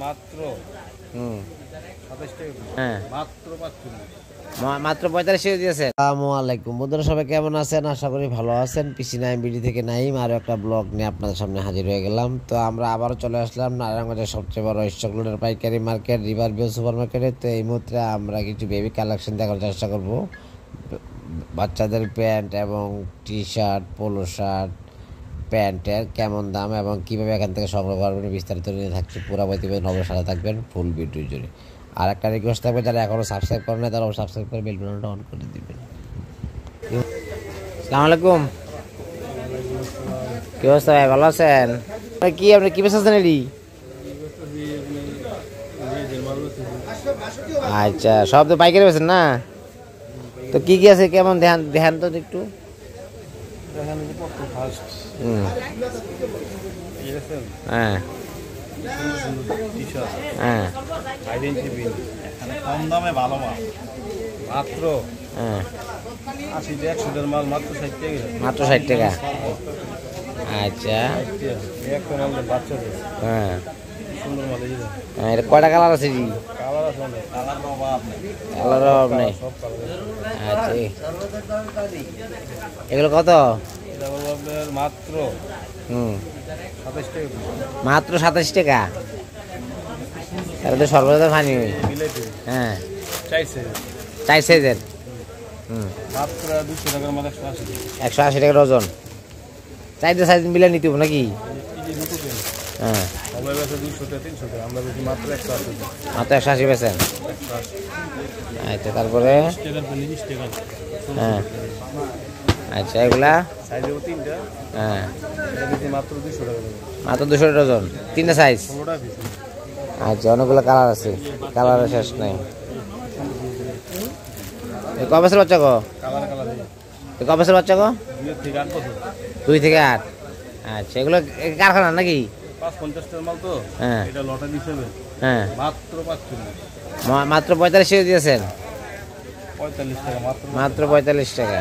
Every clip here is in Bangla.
মাত্র হুম 27 টাকা। হ্যাঁ মাত্র 45 মাত্র 45 টাকা দিয়েছে। আসসালামু আলাইকুম বন্ধুরা, সবাই কেমন আছেন? আশা করি ভালো আছেন। পিসি নাইম বিডি থেকে নাইম আরও একটা ব্লগ নিয়ে আপনাদের সামনে হাজির হয়ে গেলাম। তো আমরা আবারও চলে আসলাম নারায়ণগঞ্জের সবচেয়ে বড় স্টক লোডের পাইকারি মার্কেট রিভার ভিউ সুপার মার্কেটে। তো এই মুহূর্তে আমরা কিছু বেবি কালেকশন দেখার চেষ্টা করব। বাচ্চাদের প্যান্ট এবং টি শার্ট, পোলো শার্ট, প্যান্টের কেমন দাম এবং কীভাবে এখান থেকে সংগ্রহ করবেন বিস্তারিত নিয়ে থাকছে। পুরো প্রতিবেদন অবশ্যই সাথে থাকবেন ফুল ভিডিও জুড়ে। আর একটা রিকোয়েস্ট থাকবে, যারা এখনও সাবস্ক্রাইব করেন না তারা সাবস্ক্রাইব করে বেল বাটনটা অন করে দিবেন। আসসালামু আলাইকুম, কি অবস্থা ভাই? ভালো আছেন? কি আপনি কি বেচেছেন এটি? আচ্ছা, সব তো পাইকারি বেচেন না? তো কি কি আছে কেমন ধ্যান তো একটু। হ্যাঁ হ্যাঁ কম দামে ভালো মাল মাত্র হ্যাঁ 80 টাকা। 100 মাল মাত্র 60 টাকা। মাত্র 60 টাকা। আচ্ছা একটা মাল বাচ্চাদের হ্যাঁ সুন্দর মাল। এই এটা কয়টা কালার আছে জি? কালার আছে অনেক, কালার অভাব নেই, কালার অভাব নেই। সব কালার। আচ্ছা এগুলো কত? এটা বলবো আপনার মাত্র 27 টাকা। মাত্র 27 টাকা। তাহলে তো সর্বদা ফানি। হ্যাঁ চাইছে 4 সাইজের। মাত্র 200 টাকার মাল 180 টাকা। 180 টাকা ডজন। চাইতে সাইজ মিলে নিতে হবে নাকি? এই যে দুটো পেন হ্যাঁ আমরা বেচে 200 টাকা 300 টাকা, আমরা বেচি মাত্র 180 টাকা। মাত্র 180 বেচেন। 180 আচ্ছা তারপরে টাকার পেন 20 টাকা। হ্যাঁ আচ্ছা এগুলা সাইজেও তিনটা। হ্যাঁ এটা বেচি মাত্র 200 টাকা। মাত্র 200 ডজন, 3টা সাইজ। 16 টাকা পিস। আচ্ছা অনেকগুলো কালার আছে, কালারের শেষ নাই। ক বছর বাচ্চা গো? কালার কালার ক বছর বাচ্চা গো? 2 থেকে 8 বছর। 2 থেকে 8। আচ্ছা এগুলো কারখানা নাকি? 550 টাকার মাল তো। হ্যাঁ এটা লটে হিসেবে হ্যাঁ মাত্র 45। মাত্র 45 টাকা দিয়েছেন। 45 টাকা মাত্র। মাত্র 45 টাকা।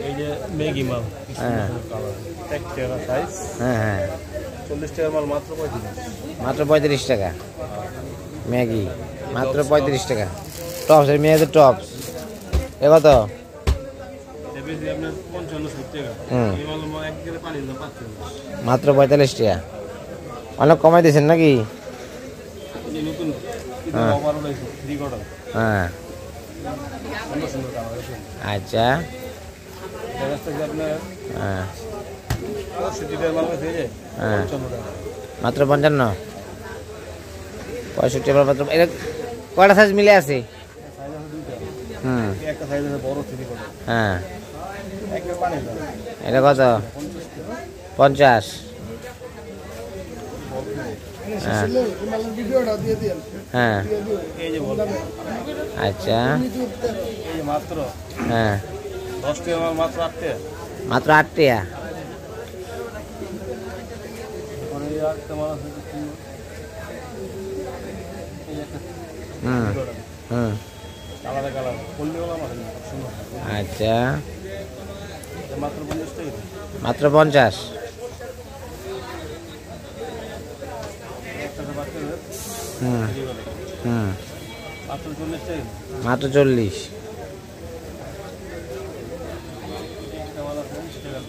এই যে ম্যাগি মাল। হ্যাঁ কালার 1 টাকা সাইজ। হ্যাঁ হ্যাঁ 40 টাকার মাল মাত্র 35। মাত্র 35 টাকা। ম্যাগি মাত্র 35 টাকা। টপস, এই মেয়েদের টপস এ কত? এটা বেশি আপনার 55 টাকা। এই মাল এক গেলে পানি না পাচ্ছে মাত্র 45 টাকা। অনেক কমাই দিয়েছেন নাকি? এই নতুন এটা অফার হইছে 3 কোটা। হ্যাঁ সুন্দর সুন্দর কালার আছে। আচ্ছা দেখা যাচ্ছে আপনার হ্যাঁ 65 টাকার মাল আছে যে হ্যাঁ 55 টাকা। মাত্র 55। 65 টাকা মাত্র। এটা কয়টা সাইজ মিলে আছে? সাইজ আছে দুইটা। একটা সাইজ আছে বড় 3 কোটা। হ্যাঁ একটা পানি দাও। এটা কত? 50। হ্যাঁ হ্যাঁ এই যে বল। আচ্ছা এই যে মাত্র হ্যাঁ 10 টাকার মাল মাত্র 8 টাকা। মাত্র 8 টাকা। মানে এই একটা মাল আছে এই একটা কালার কালার ফুললি वाला মাল সুন্দর। আচ্ছা মাত্র 50 টাকা। মাত্র 50। একটা বাচ্চা মাত্র 40 টাকা। মাত্র 40। একটা মাল আছে 20 টাকা।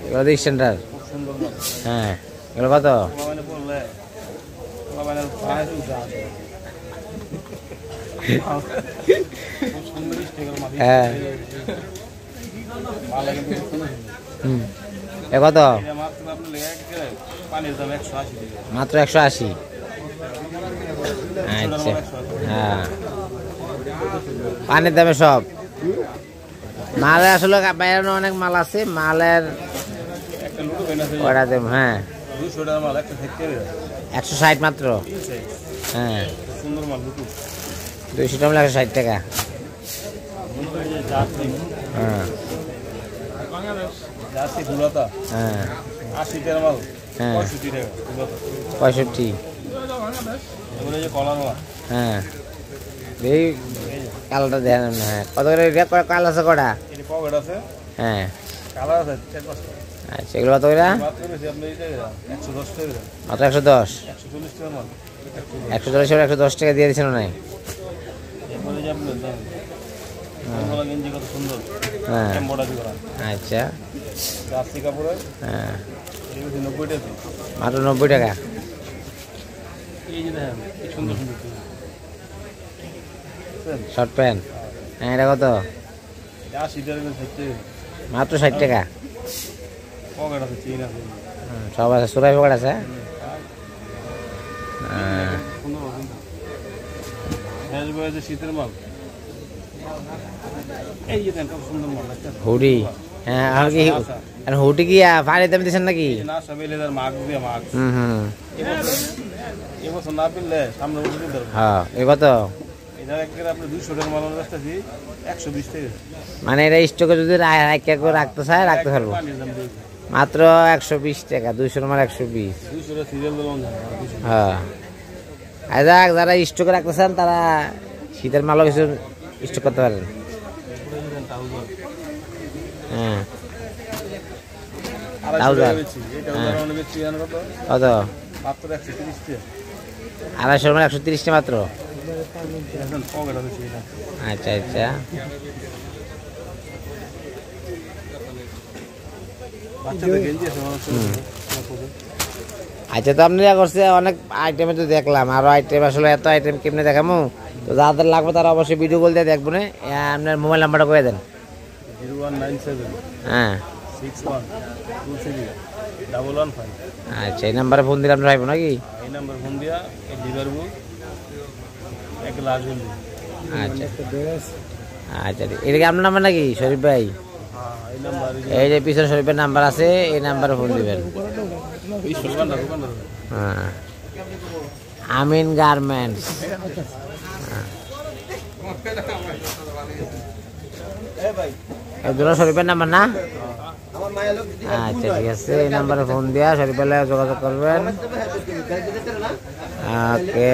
এগুলো স্ট্যান্ডার্ড। খুব সুন্দর মাল। হ্যাঁ এগুলো কত? মানে বললে মানে প্রাইস উঠা আছে। খুব সুন্দর 20 টাকার মাল। হ্যাঁ মাল কিন্তু খুব সুন্দর। এ কত? এটা মাত্র আপনি লেগে গেলে পানির দাম 180 টাকা। মাত্র 180। আচ্ছা হ্যাঁ পানির দামে সব মালে আসলে বাইরে অনেক মাল আছে। মালের একটা লুটো পেন আছে ওটা দেব। হ্যাঁ 200 টাকার মাল একটা 60 টাকা। 160 মাত্র। হ্যাঁ সুন্দর মাল লুটো 200 টাকা 160 টাকা। জার্সি। হ্যাঁ জার্সি ফুলাতা হ্যাঁ 80 টাকার মাল হ্যাঁ 65 টাকা ফুলাতা। 65। এগুলো যে কলার মাল। হ্যাঁ এই কালারটা দেন। হ্যাঁ কত করে কালার আছে কটা? এর পকেট আছে। হ্যাঁ কালার আছে 4-5টা। আচ্ছা এগুলো কত করে? মাত্র বেশি আপনি এটা 110 টাকা, মাত্র 110, 140 টাকা মাল। 140 110 টাকা দিয়ে দিচ্ছেন না? এরপরে যে আপনার দাম গলা গেঞ্জি কত সুন্দর, হ্যাঁ এমব্রয়ডারি করা, আচ্ছা জার্সি কাপড়ের, হ্যাঁ এই 90 টাকা। মাত্র 90 টাকা। এই যে দেখেন কি সুন্দর সুন্দর বুঝছেন? শর্ট প্যান্ট, হ্যাঁ এটা কত? 80 টাকা করে থাকতে মাত্র 60 টাকা। পকেট আছে, চেইন আছে, সব আছে, সুরাই পকেট আছে। হ্যাঁ সুন্দর আছে। হ্যাঁ যে শীতের মাল, এই যে দেখেন কত সুন্দর মাল দেখছেন? হুডি, হ্যাঁ আর কি আর হুডি কি পানি দাম দিচ্ছেন নাকি? না সব এলেদার মাস্ক দিয়ে মাস্ক। হুম এবছর না পেলে সামনে বছর দিতে পারবো। হ্যাঁ এ কত? এটা একবারে আপনি 200 টাকা মাল রাখতেছি 120 টাকা। মানে এটা স্টকে যদি রাখতে করে রাখতে চায় রাখতে পারবো। পানির দাম দিয়ে মাত্র 120 টাকা, 200 মাল 120। 200 টাকা সিরিয়াল দিলাম না। হ্যাঁ আর যাক যারা স্টকে রাখতে চান তারা শীতের মালও কিছু স্টক করতে পারেন। হ্যাঁ আড়াইশো বেচি, এটা উদাহরণে বেচি জানেন কত? কত? মাত্র 130 টাকা। 250 মানে 130 টা মাত্র। দেখেন পকেট আছে সেটা। আচ্ছা আচ্ছা বাচ্চাদের গেঞ্জি আছে আমার ছোট ছোট। আচ্ছা তো আপনি যা করছে অনেক আইটেমে তো দেখলাম, আরো আইটেম আসলে এত আইটেম কেমনে দেখামো? তো যাদের লাগবে তারা অবশ্যই ভিডিও কল দিয়ে দেখবো না। আপনার মোবাইল নাম্বারটা করে দেন। 0197 হ্যাঁ 61 23 115। আচ্ছা এই নাম্বারে ফোন দিলে আপনার ভাইবো নাকি? এই নাম্বার ফোন দিয়া এই লিভারবু এক লাখ হল। আচ্ছা আচ্ছা এটা কি আপনার নাম্বার নাকি শরীফ ভাই? হ্যাঁ এই নাম্বার এই যে পিছনে শরীফের নাম্বার আছে, এই নাম্বারে ফোন দিবেন। দোকানদার। হ্যাঁ আমিন গার্মেন্টস। এই দুটো শরীফের নাম্বার না? আচ্ছা ঠিক আছে, এই নাম্বারে ফোন দিয়া শরীফের যোগাযোগ করবেন। ওকে।